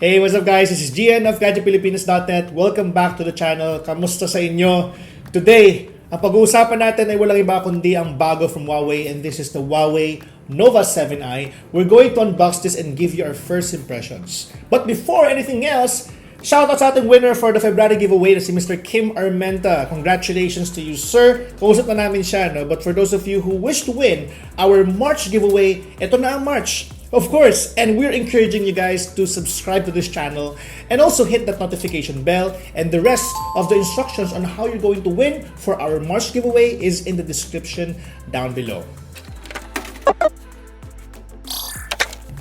Hey, what's up guys? This is Gian of GadgetPilipinas.net. Welcome back to the channel. Kamusta sa inyo? Today, ang pag-uusapan natin ay walang iba kundi ang bago from Huawei, and this is the Huawei Nova 7i. We're going to unbox this and give you our first impressions. But before anything else, shoutout sa ating winner for the February giveaway na si Mr. Kim Armenta. Congratulations to you, sir. Kausap na namin siya, no? But for those of you who wish to win our March giveaway, ito na ang March. Of course, and we're encouraging you guys to subscribe to this channel and also hit that notification bell, and the rest of the instructions on how you're going to win for our March giveaway is in the description down below.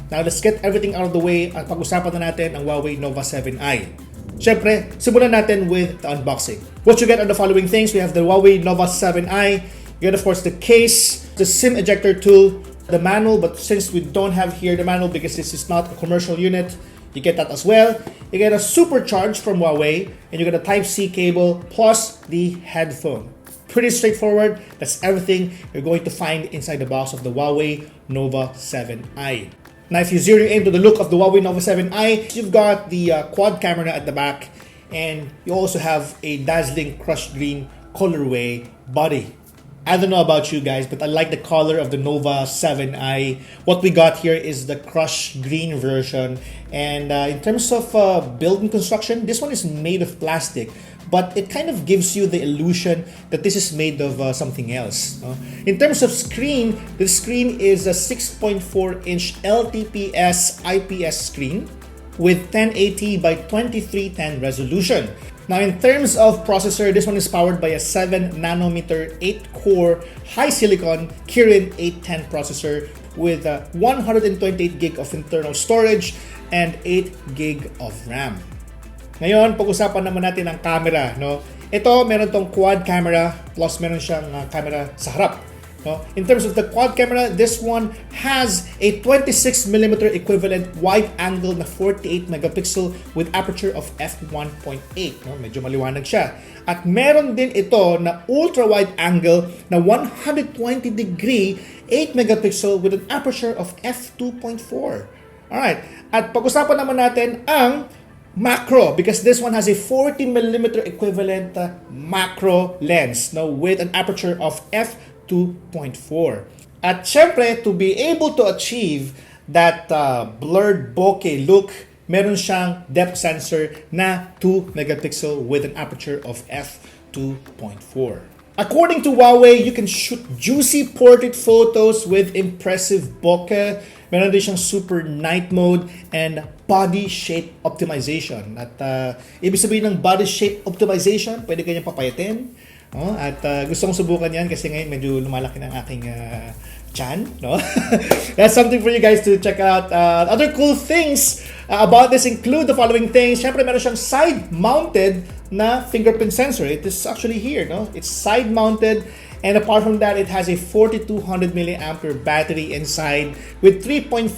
Now, let's get everything out of the way at pag-usapan na natin ang Huawei Nova 7i. Siyempre, simulan natin with the unboxing. What you get are the following things. We have the Huawei Nova 7i. You get, of course, the case, the SIM ejector tool, the manual, but since we don't have here the manual because this is not a commercial unit, you get that as well. You get a supercharge from Huawei, and you get a Type-C cable plus the headphone. Pretty straightforward. That's everything you're going to find inside the box of the Huawei Nova 7i. Now, if you zero your aim to the look of the Huawei Nova 7i, you've got the quad camera at the back, and you also have a dazzling crushed green colorway body. I don't know about you guys, but I like the color of the Nova 7i. What we got here is the crushed green version. And in terms of build and construction, this one is made of plastic, but it kind of gives you the illusion that this is made of something else. In terms of screen, the screen is a 6.4-inch LTPS IPS screen with 1080 by 2310 resolution. Now, in terms of processor, this one is powered by a 7nm 8-core high silicon Kirin 810 processor with 128GB of internal storage and 8GB of RAM. Ngayon, pag-usapan naman natin ang camera, no? Ito, meron tong quad camera plus meron siyang camera sa harap. No? In terms of the quad camera, this one has a 26mm equivalent wide angle na 48 megapixel with aperture of f1.8. No? Medyo maliwanag siya. At meron din ito na ultra wide angle na 120-degree 8 megapixel with an aperture of f2.4. Alright. At pag-usapan naman natin ang macro, because this one has a 40mm equivalent macro lens, no, with an aperture of f2.4. At syempre, to be able to achieve that blurred bokeh look, meron siyang depth sensor na 2 megapixel with an aperture of f2.4. According to Huawei, you can shoot juicy portrait photos with impressive bokeh. Meron din siyang super night mode and body shape optimization. At ibig sabihin ng body shape optimization, pwede kanyang papayatin. At gusto kong subukan yan kasi ngayon medyo lumalaki ng aking chan. No? That's something for you guys to check out. Other cool things about this include the following things. Siyempre, meron siyang side-mounted na fingerprint sensor. It is actually here. No? It's side-mounted. And apart from that, it has a 4200 mAh battery inside with 3.5mm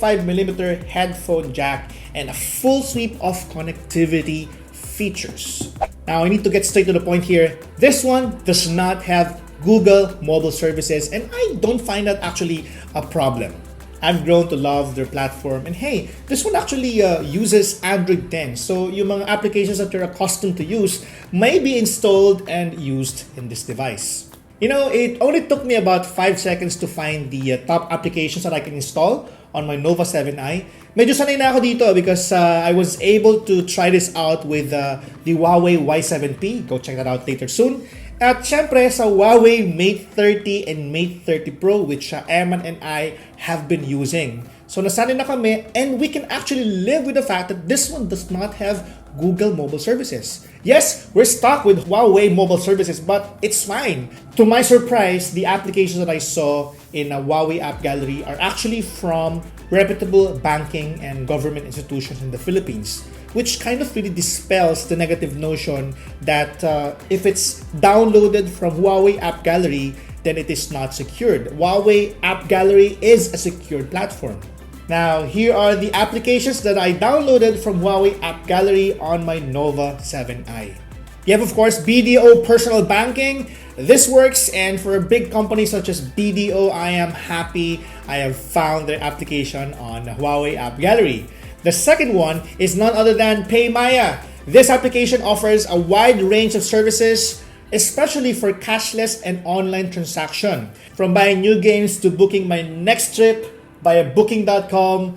headphone jack and a full sweep of connectivity features. Now, I need to get straight to the point here. This one does not have Google mobile services, and I don't find that actually a problem. I've grown to love their platform, and hey, this one actually uses Android 10, so yung mga applications that you're accustomed to use may be installed and used in this device. You know, it only took me about 5 seconds to find the top applications that I can install on my Nova 7i. Medyo sanay na ako dito because I was able to try this out with the Huawei Y7P. Go check that out later soon. At syempre sa Huawei Mate 30 and Mate 30 Pro, which Eman and I have been using. So nasanay na kami, and we can actually live with the fact that this one does not have Google mobile services. Yes, we're stuck with Huawei mobile services, but it's fine. To my surprise, the applications that I saw in a Huawei app gallery are actually from reputable banking and government institutions in the Philippines, which kind of really dispels the negative notion that if it's downloaded from Huawei app gallery, then it is not secured. Huawei app gallery is a secured platform. Now, here are the applications that I downloaded from Huawei App Gallery on my Nova 7i. You have, of course, BDO Personal Banking. This works, and for a big company such as BDO, I am happy I have found their application on Huawei App Gallery. The second one is none other than PayMaya. This application offers a wide range of services, especially for cashless and online transaction. From buying new games to booking my next trip via booking.com,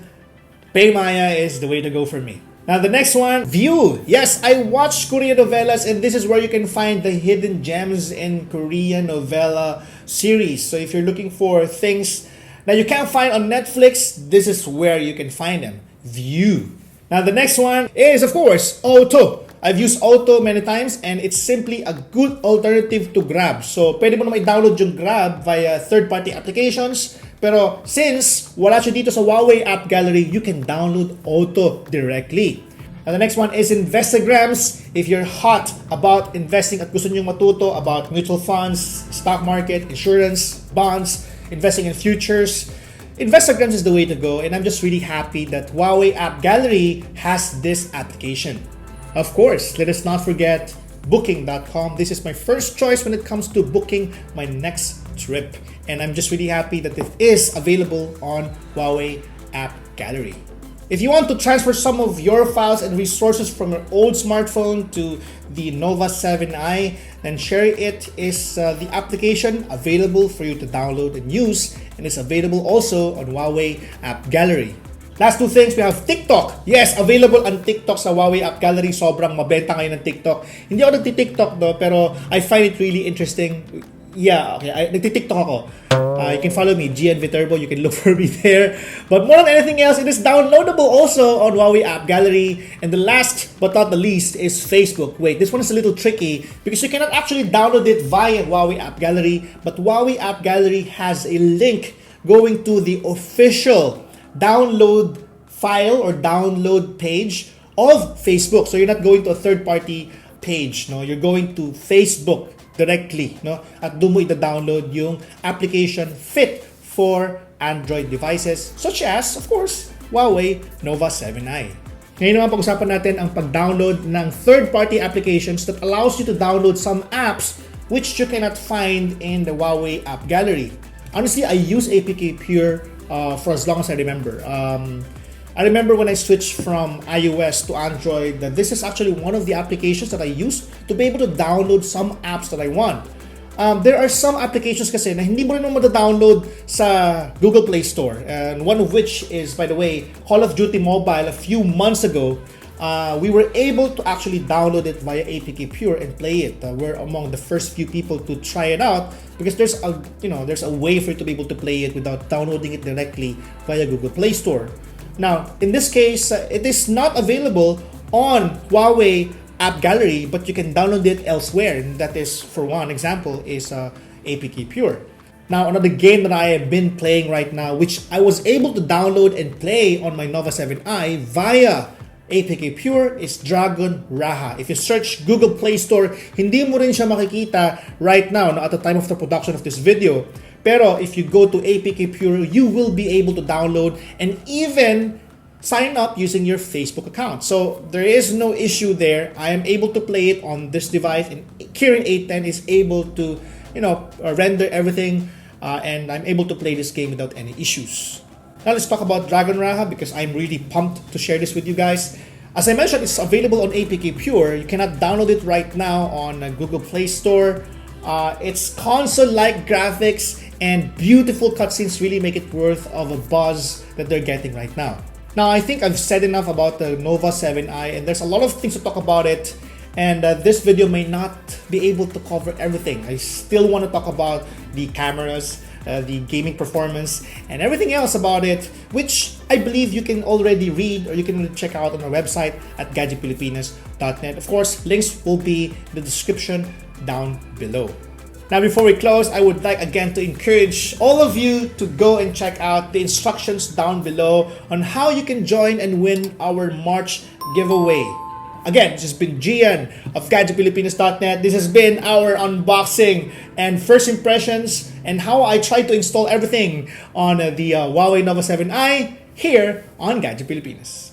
PayMaya is the way to go for me. Now the next one, View. Yes, I watch Korean novellas, and this is where you can find the hidden gems in Korean novella series. So if you're looking for things that you can't find on Netflix, this is where you can find them. View. Now the next one is, of course, Auto. I've used Auto many times, and it's simply a good alternative to Grab. So pwede mo naman i-download yung Grab via third-party applications. Pero since wala siya dito sa Huawei App Gallery, you can download Auto directly. Now the next one is Investagrams. If you're hot about investing at gusto nyo matuto about mutual funds, stock market, insurance, bonds, investing in futures, Investagrams is the way to go, and I'm just really happy that Huawei App Gallery has this application. Of course, let us not forget booking.com. This is my first choice when it comes to booking my next trip, and I'm just really happy that it is available on Huawei App Gallery. If you want to transfer some of your files and resources from your old smartphone to the Nova 7i, then ShareIt is the application available for you to download and use, and it's available also on Huawei App Gallery. Last two things, we have TikTok. Yes, available on TikTok sa Huawei App Gallery. Sobrang mabenta ngayon ng TikTok. Hindi ako nagti-TikTok do, pero I find it really interesting. Yeah, okay. Nagti-TikTok ako. You can follow me, GN Viterbo. You can look for me there. But more than anything else, it is downloadable also on Huawei App Gallery. And the last but not the least is Facebook. Wait, this one is a little tricky because you cannot actually download it via Huawei App Gallery. But Huawei App Gallery has a link going to the official download file or download page of Facebook. So you're not going to a third-party page, no? You're going to Facebook directly, no? At doon mo ida-download yung application fit for Android devices such as, of course, Huawei Nova 7i. Ngayon naman pag-usapan natin ang pag-download ng third-party applications that allows you to download some apps which you cannot find in the Huawei App Gallery. Honestly, I use APK Pure for as long as I remember. I remember when I switched from iOS to Android that this is actually one of the applications that I use to be able to download some apps that I want. There are some applications kasi na hindi mo rin naman download sa Google Play Store, and one of which is, by the way, Call of Duty Mobile. A few months ago, we were able to actually download it via APK Pure and play it. We're among the first few people to try it out because there's a way for you to be able to play it without downloading it directly via Google Play Store. Now, in this case, it is not available on Huawei App Gallery, but you can download it elsewhere. And that is, for one example, is APK Pure. Now, another game that I have been playing right now, which I was able to download and play on my Nova 7i via APK Pure, is Dragon Raha. If you search Google Play Store, hindi mo rin siya makikita right now, no, at the time of the production of this video. Pero if you go to APK Pure, you will be able to download and even sign up using your Facebook account. So there is no issue there. I am able to play it on this device, and Kirin 810 is able to, render everything, and I'm able to play this game without any issues. Now let's talk about Dragon Raha because I'm really pumped to share this with you guys. As I mentioned, it's available on APK Pure. You cannot download it right now on Google Play Store. Its console-like graphics and beautiful cutscenes really make it worth of a buzz that they're getting right now. Now, I think I've said enough about the Nova 7i, and there's a lot of things to talk about it, and this video may not be able to cover everything. I still want to talk about the cameras, the gaming performance, and everything else about it, which I believe you can already read or you can check out on our website at gadgetpilipinas.net. Of course, links will be in the description down below. Now, before we close, I would like again to encourage all of you to go and check out the instructions down below on how you can join and win our March giveaway. Again, this has been Gian of GadgetPilipinas.net. This has been our unboxing and first impressions and how I try to install everything on the Huawei Nova 7i here on Gadget Pilipinas.